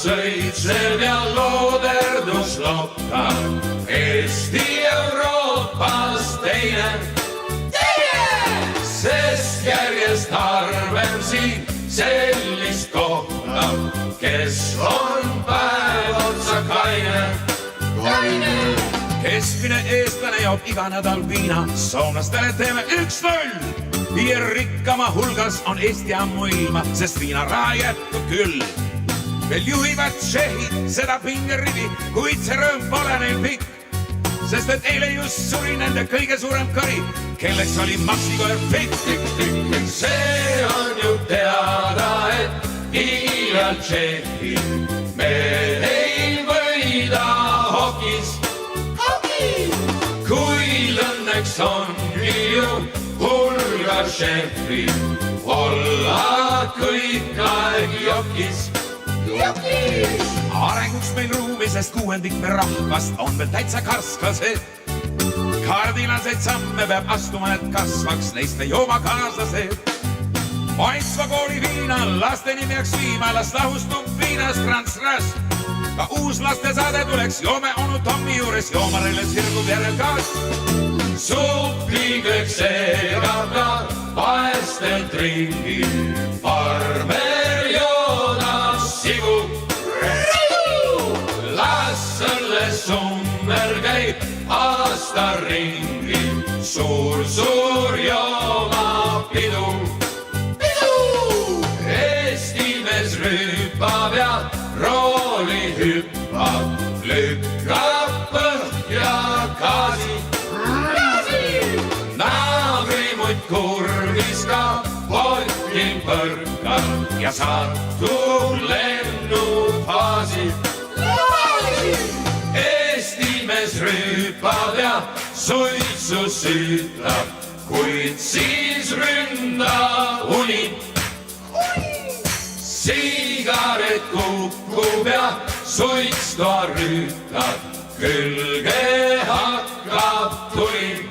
sõitseb ja looderdus lokkab. Eesti Euroopas teine, sest järjest harvem siin sellist kohtab, kes on päev otsa kaine. Keskmine eestlane joob iga nädal viina, soomlastele teeme 1-0. Viie rikkama hulgas on Eesti ammuilma, sest viinaraha jätkub küll. Veel juhivad tšehhid seda pingerivi, kuid see rõõm pole neil pikk, sest et eile just suri nende kõige suurem kari, kelleks oli maksikoer Fikk. See on ju teada, et iial tšehhid me ei võida hokis. Kuid õnneks ongi ju hulga šefri olla kõik aeg jokis. Arenguks meil ruumi, sest 6% me rahvast on veel täitsa karsklased. Kardinaseid samme peab astuma, et kasvaks neist me joomakaaslased. Maitsva kooli viina laste nimi jääks viima, las lahustub viinast rantsras. Ka uus lastesaade tuleks, joome onu Tommi juures, joomarele sirgub järel gaas. Suppi kõik segab ka vaestelt ringi, farmer joodab sigu. Las õlle summer käib aasta ringi, suur joomapidu. Eesti mees rüüpab ja rooli hüppab, lükkab põhja gaasi. Naabrimut kurvis ka potil põrkab ja satub lennufaasi. Eesti mees rüüpab ja suitsu süütab, kuid siis ründab uni. Sigaret kukub ja suits toa rüütab, külge hakkab tuli.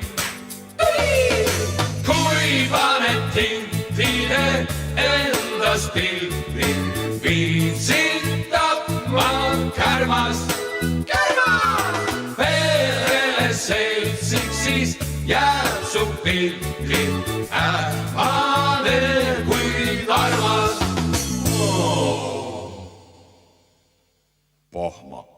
Kui paned tintide endas pildi, viitsid tapma kärmas. Perele seltsiks siis jääb su pildi, ähmane kuid armas. Pohma.